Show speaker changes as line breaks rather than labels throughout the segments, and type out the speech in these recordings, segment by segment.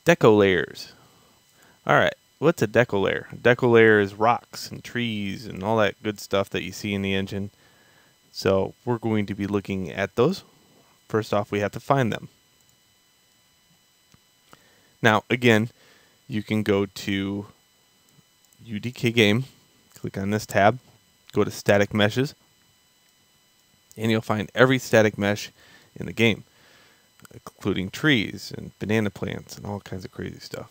Deco layers. Alright, what's a deco layer? A deco layer is rocks and trees and all that good stuff that you see in the engine. So we're going to be looking at those. First off, we have to find them. Now, again, you can go to UDK game, click on this tab, go to static meshes, and you'll find every static mesh in the game, including trees and banana plants and all kinds of crazy stuff.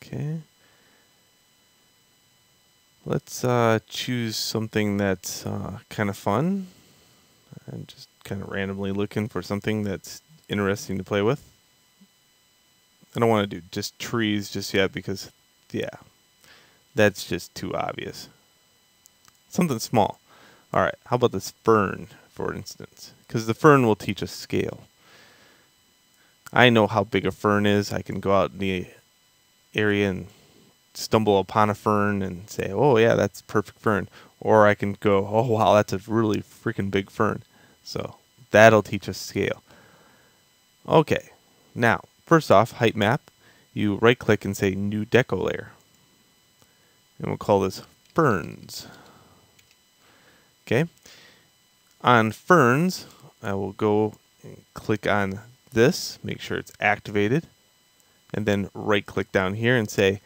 Okay. Let's choose something that's kind of fun. I'm just kind of randomly looking for something that's interesting to play with. I don't want to do just trees just yet because, yeah, that's just too obvious. Something small. Alright, how about this fern, for instance? Because the fern will teach us scale. I know how big a fern is. I can go out in the area and stumble upon a fern and say, oh yeah, that's a perfect fern. Or I can go, oh wow, that's a really freaking big fern. So that'll teach us scale. Okay, now, first off, height map. You right click and say new deco layer. And we'll call this ferns. Okay. On ferns, I will go and click on this, make sure it's activated, and then right click down here and say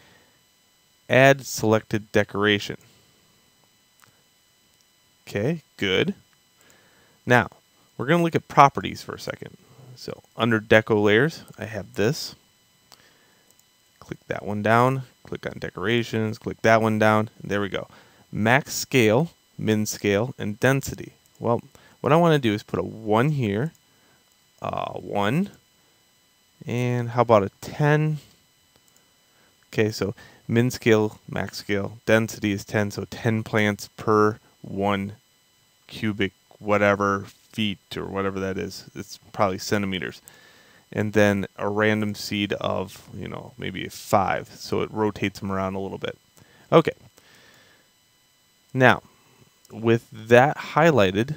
add selected decoration. Okay, good. Now, we're going to look at properties for a second. So under deco layers, I have this. Click that one down, click on decorations, click that one down, and there we go. Max scale, min scale, and density. Well, what I want to do is put a 1 here, 1, and how about a 10? Okay, so min scale, max scale, density is 10, so 10 plants per 1 cubic whatever feet or whatever that is. It's probably centimeters. And then a random seed of, maybe a 5, so it rotates them around a little bit. Okay. Now, with that highlighted,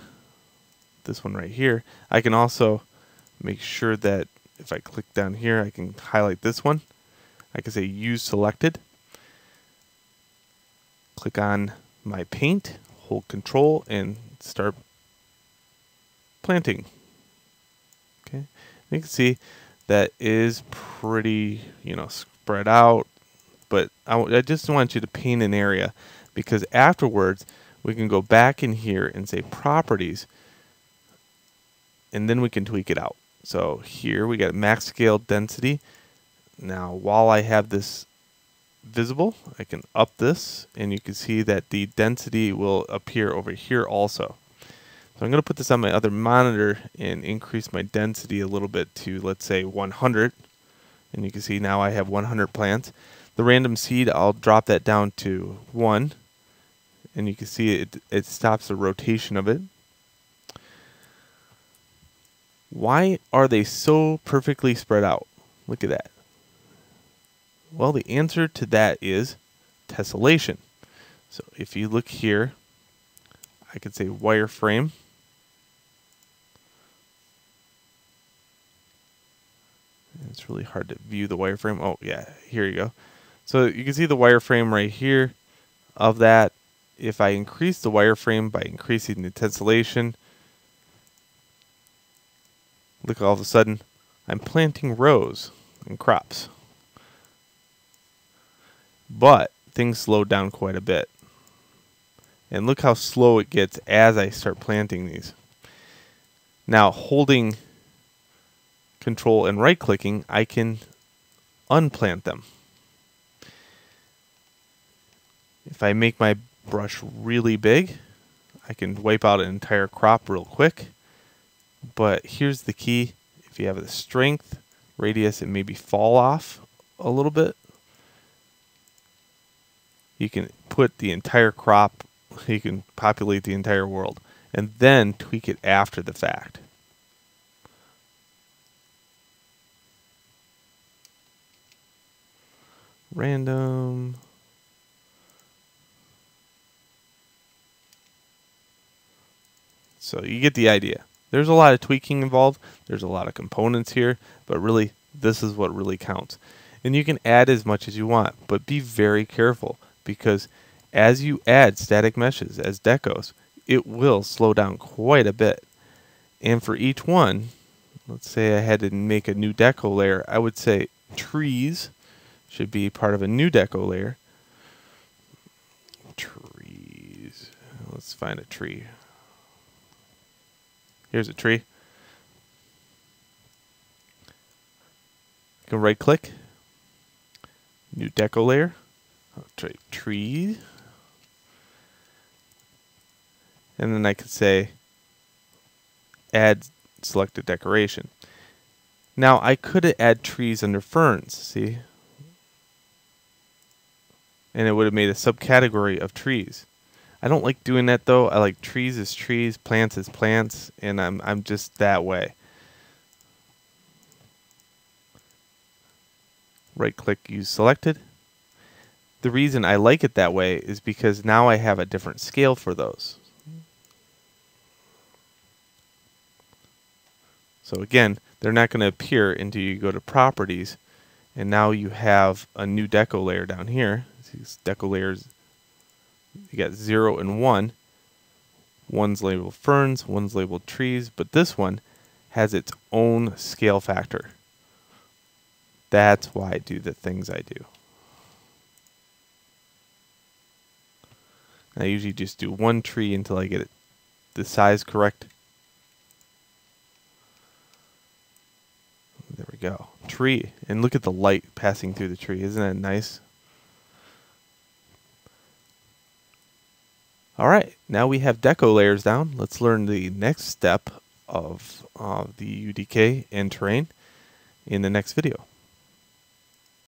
this one right here, I can also make sure that if I click down here, I can highlight this one. I can say use selected. Click on my paint, hold control, and start planting. Okay, you can see that is pretty, spread out, but I just want you to paint an area because afterwards we can go back in here and say properties, and then we can tweak it out. So here we got max scale density. Now while I have this visible, I can up this and you can see that the density will appear over here also. So I'm going to put this on my other monitor and increase my density a little bit to, let's say, 100. And you can see now I have 100 plants. The random seed, I'll drop that down to 1. And you can see it stops the rotation of it. Why are they so perfectly spread out? Look at that. Well, the answer to that is tessellation. So if you look here, I could say wireframe. It's really hard to view the wireframe. Oh, yeah, here you go. So you can see the wireframe right here of that. If I increase the wireframe by increasing the tessellation, look, all of a sudden, I'm planting rows and crops. But things slow down quite a bit. And look how slow it gets as I start planting these. Now, holding Control and right-clicking, I can unplant them. If I make my brush really big, I can wipe out an entire crop real quick. But here's the key. If you have the strength, radius, and maybe fall off a little bit, you can put the entire crop, you can populate the entire world, and then tweak it after the fact. Random. So you get the idea. There's a lot of tweaking involved. There's a lot of components here, but really, this is what really counts. And you can add as much as you want, but be very careful, because as you add static meshes as decos, it will slow down quite a bit. And for each one, let's say I had to make a new deco layer, I would say trees should be part of a new deco layer. Trees. Let's find a tree. Here's a tree. I can right click, new deco layer, tree, and then I could say add selected decoration. Now I could add trees under ferns, see? And it would have made a subcategory of trees. I don't like doing that though. I like trees as trees, plants as plants, and I'm just that way. Right click, use selected. The reason I like it that way is because now I have a different scale for those. So again, they're not going to appear until you go to properties, and now you have a new deco layer down here. These deco layers, you got 0 and 1. One's labeled ferns, one's labeled trees, but this one has its own scale factor. That's why I do the things I do. I usually just do one tree until I get the size correct. There we go. Tree. And look at the light passing through the tree. Isn't that nice? Alright, now we have deco layers down. Let's learn the next step of the UDK and terrain in the next video.